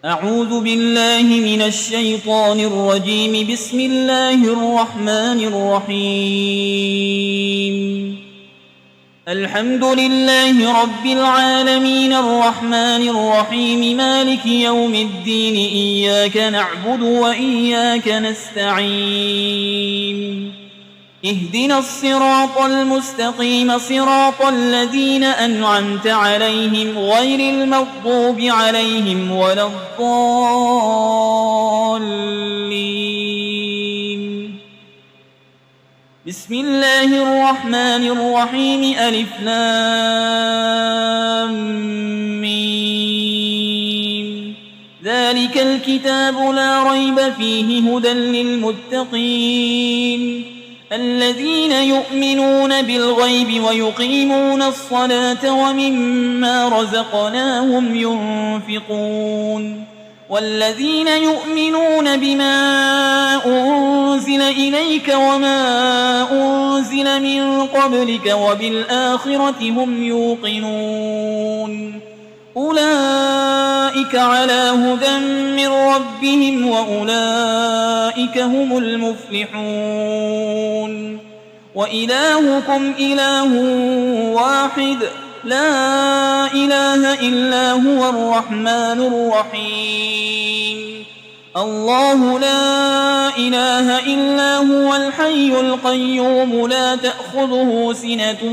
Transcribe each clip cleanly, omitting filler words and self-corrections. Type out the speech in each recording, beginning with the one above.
أعوذ بالله من الشيطان الرجيم. بسم الله الرحمن الرحيم. الحمد لله رب العالمين الرحمن الرحيم مالك يوم الدين. إياك نعبد وإياك نستعين. اهدنا الصراط المستقيم صراط الذين أنعمت عليهم غير المغضوب عليهم ولا الضالين. بسم الله الرحمن الرحيم. ألف لام ميم. ذلك الكتاب لا ريب فيه هدى للمتقين الذين يؤمنون بالغيب ويقيمون الصلاة ومما رزقناهم ينفقون والذين يؤمنون بما أنزل إليك وما أنزل من قبلك وبالآخرة هم يوقنون أولئك على هدى من ربهم وأولئك هم المفلحون. وإلهكم إله واحد لا إله إلا هو الرحمن الرحيم. الله لا إله إلا هو الحي القيوم لا تأخذه سنة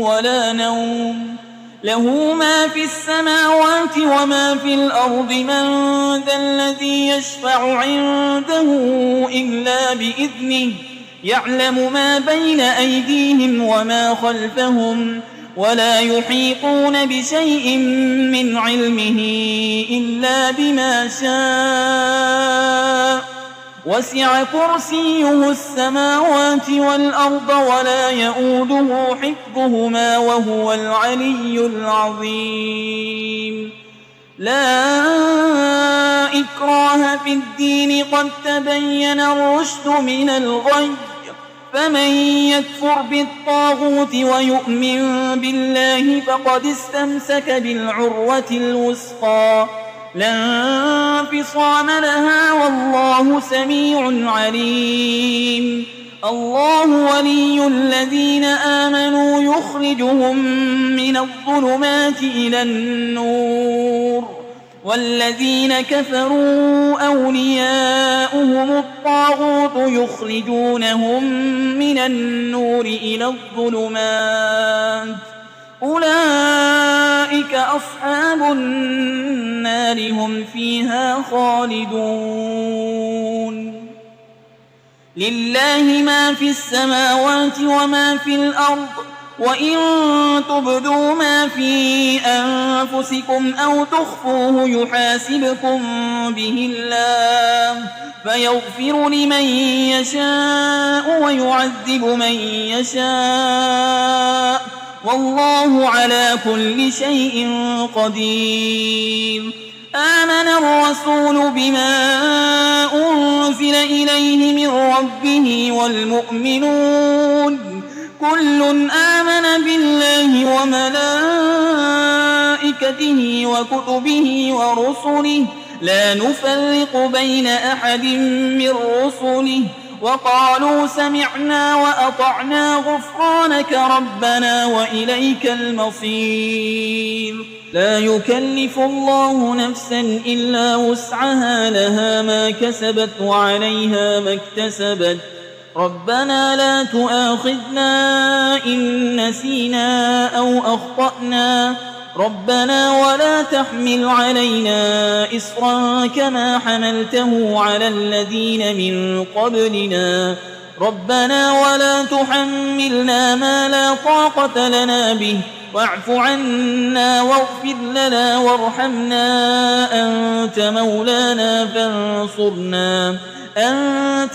ولا نوم له ما في السماوات وما في الأرض. من ذا الذي يشفع عنده إلا بإذنه يعلم ما بين أيديهم وما خلفهم ولا يحيطون بشيء من علمه إلا بما شاء. وسع كرسيه السماوات والأرض ولا يؤوده حفظهما وهو العلي العظيم. لا إكراه في الدين قد تبين الرشد من الغي. فمن يكفر بالطاغوت ويؤمن بالله فقد استمسك بالعروة الوثقى لا انفصام لها والله سميع عليم. الله ولي الذين آمنوا يخرجهم من الظلمات إلى النور والذين كفروا أولياؤهم الطاغوت يخرجونهم من النور إلى الظلمات أولئك أصحاب النار هم فيها خالدون. لله ما في السماوات وما في الأرض وإن تبدوا ما في أنفسكم أو تخفوه يحاسبكم به الله فيغفر لمن يشاء ويعذب من يشاء والله على كل شيء قدير. آمن الرسول بما أنزل إليه من ربه والمؤمنون كل آمن بالله وملائكته وكتبه ورسله لا نفرق بين أحد من رسله وقالوا سمعنا وأطعنا غفرانك ربنا وإليك المصير. لا يكلف الله نفسا إلا وسعها لها ما كسبت وعليها ما اكتسبت. ربنا لا تؤاخذنا إن نسينا أو أخطأنا ربنا ولا تحمل علينا إصرا كما حملته على الذين من قبلنا ربنا ولا تحملنا ما لا طاقة لنا به واعف عنا واغفر لنا وارحمنا أنت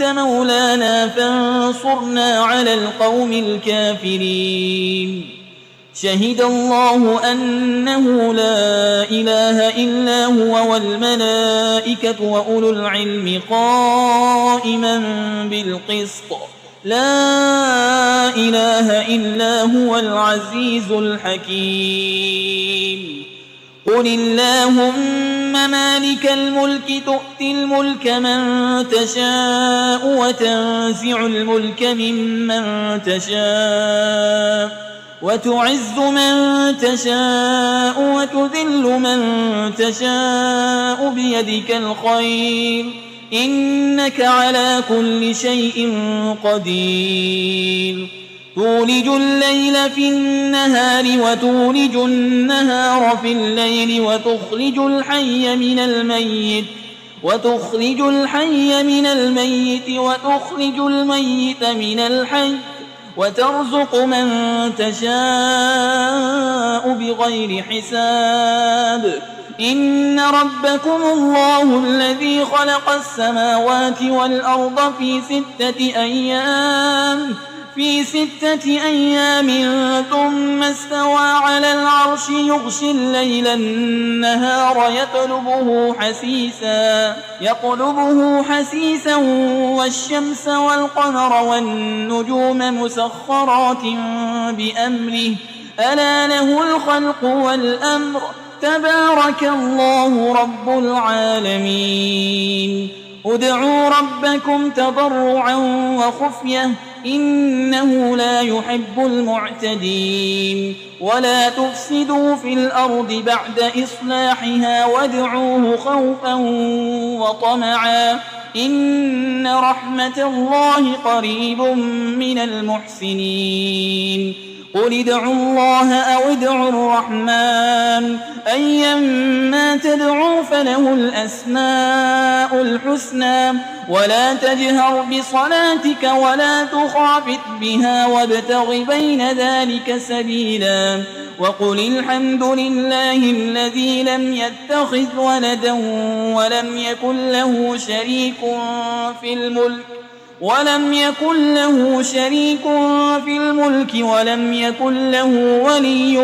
مولانا فانصرنا على القوم الكافرين. شهد الله أنه لا إله إلا هو والملائكة وأولو العلم قائما بالقسط لا إله إلا هو العزيز الحكيم. قل اللهم مالك الملك تؤتي الملك من تشاء وتنزع الملك ممن تشاء وتعز من تشاء وتذل من تشاء بيدك الخير إنك على كل شيء قدير تولج الليل في النهار وتولج النهار في الليل وتخرج الحي من الميت وتخرج الميت من الحي وترزق من تشاء بغير حساب إن ربكم الله الذي خلق السماوات والأرض في 6 أيام ثم استوى على العرش يغشي الليل النهار يطلبه حسيسا والشمس والقمر والنجوم مسخرات بأمره ألا له الخلق والأمر تبارك الله رب العالمين ادعوا ربكم تضرعا وخفية إنه لا يحب المعتدين ولا تفسدوا في الأرض بعد إصلاحها وادعوه خوفا وطمعا إن رحمة الله قريب من المحسنين قل ادعوا الله أو ادعوا الرحمن أيما تدعوا فله الأسماء الحسنى ولا تجهر بصلاتك ولا تخافت بها وابتغ بين ذلك سبيلا وقل الحمد لله الذي لم يتخذ ولدا ولم يكن له شريك في الملك ولم يكن له ولي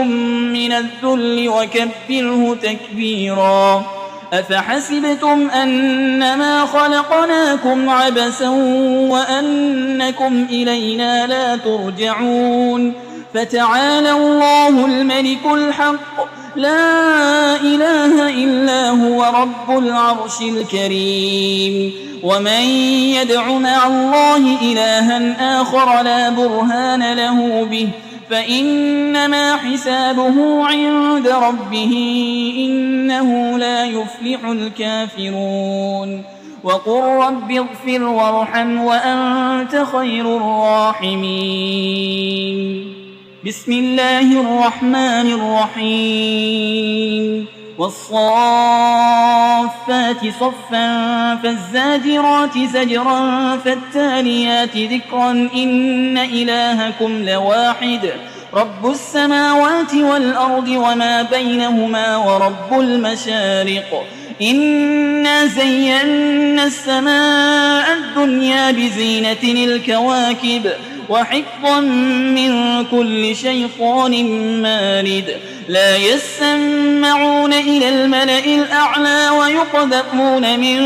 من الذل وكبره تكبيرا أفحسبتم أنما خلقناكم عبثا وأنكم إلينا لا ترجعون فتعالى الله الملك الحق لا إله إلا هو رب العرش الكريم ومن يدع مع الله إلها آخر لا برهان له به فإنما حسابه عند ربه إنه لا يفلح الكافرون وقل رب اغفر وارحم وأنت خير الراحمين بسم الله الرحمن الرحيم والصافات صفا فالزاجرات زجرا فالتاليات ذكرا إن إلهكم لواحد رب السماوات والأرض وما بينهما ورب المشارق إنا زينا السماء الدنيا بزينة الكواكب وحفظا من كل شيطان مارد لا يسمعون إلى الملأ الأعلى ويقذفون من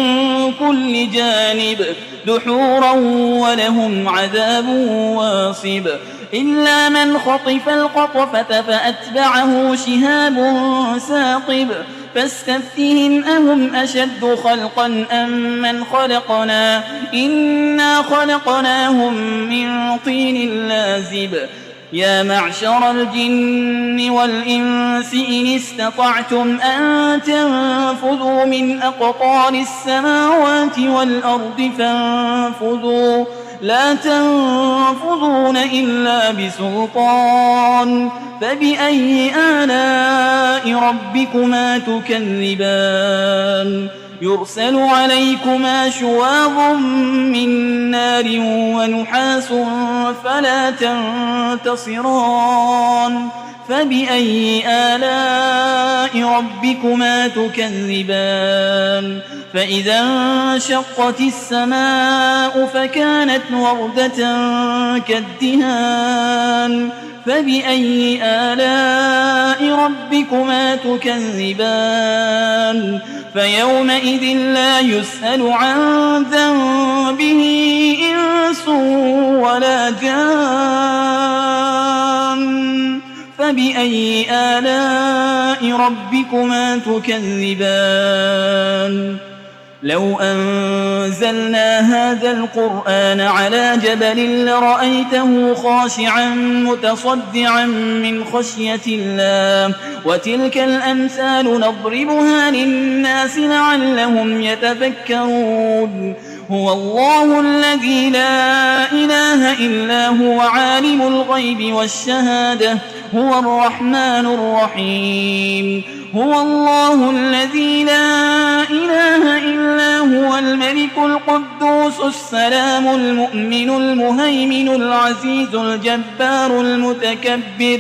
كل جانب دحورا ولهم عذاب واصب إلا من خطف الخطفة فأتبعه شهاب ثاقب فاستفتهم أهم أشد خلقا أم من خلقنا إنا خلقناهم من طين لازب يا معشر الجن والإنس إن استطعتم أن تنفذوا من أقطار السماوات والأرض فانفذوا لا تنفذون إلا بسلطان فبأي آلاء ربكما تكذبان يرسل عليكما شواظ من نار ونحاس فلا تنتصران فبأي آلاء ربكما تكذبان فإذا انشقت السماء فكانت وردة كالدهان فبأي آلاء ربكما تكذبان فيومئذ لا يسأل عن ذنبه إنس ولا جان فبأي آلاء ربكما تكذبان لو أنزلنا هذا القرآن على جبل لرأيته خاشعا متصدعا من خشية الله وتلك الأمثال نضربها للناس لعلهم يتفكرون هو الله الذي لا إله إلا هو عالم الغيب والشهادة هو الرحمن الرحيم هو الله الذي لا إله إلا هو الملك القدوس السلام المؤمن المهيمن العزيز الجبار المتكبر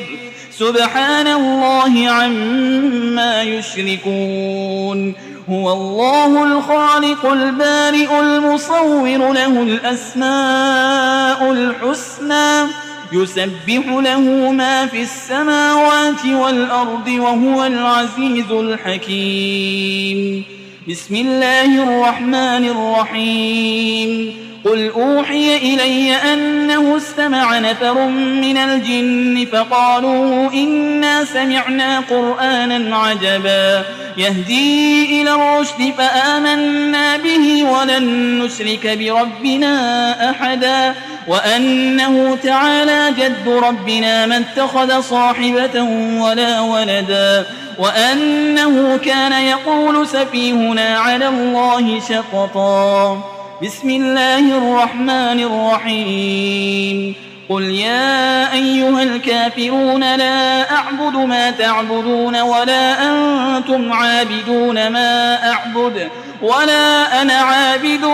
سبحان الله عما يشركون هو الله الخالق البارئ المصور له الأسماء الحسنى يسبح له ما في السماوات والأرض وهو العزيز الحكيم بسم الله الرحمن الرحيم قل أوحي إلي أنه استمع نفر من الجن فقالوا إنا سمعنا قرآنا عجبا يهدي إلى الرشد فآمنا به ولن نشرك بربنا أحدا وأنه تعالى جد ربنا ما اتخذ صاحبة ولا ولدا وأنه كان يقول سفيهنا على الله شططا بسم الله الرحمن الرحيم قل يا أيها الكافرون لا أعبد ما تعبدون ولا أنتم عابدون ما أعبد ولا أنا عابد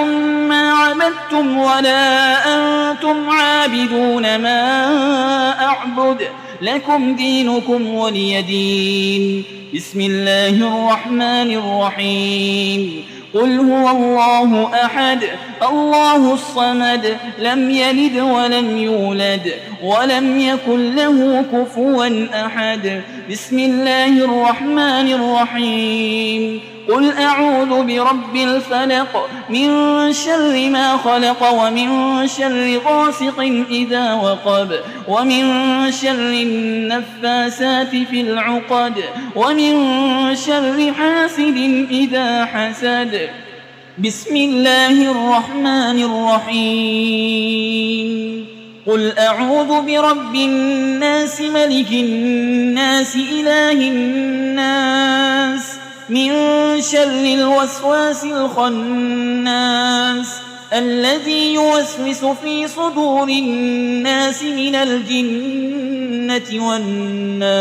ما عبدتم ولا أنتم عابدون ما أعبد لكم دينكم ولي دين بسم الله الرحمن الرحيم قل هو الله أحد الله الصمد لم يلد ولم يولد ولم يكن له كفوا أحد بسم الله الرحمن الرحيم قل أعوذ برب الفلق من شر ما خلق ومن شر غاسق إذا وقب ومن شر النفاسات في العقد ومن شر حاسد إذا حسد بسم الله الرحمن الرحيم قل أعوذ برب الناس ملك الناس إله الناس من شر الوسواس الخناس الذي يوسوس في صدور الناس من الجنة والناس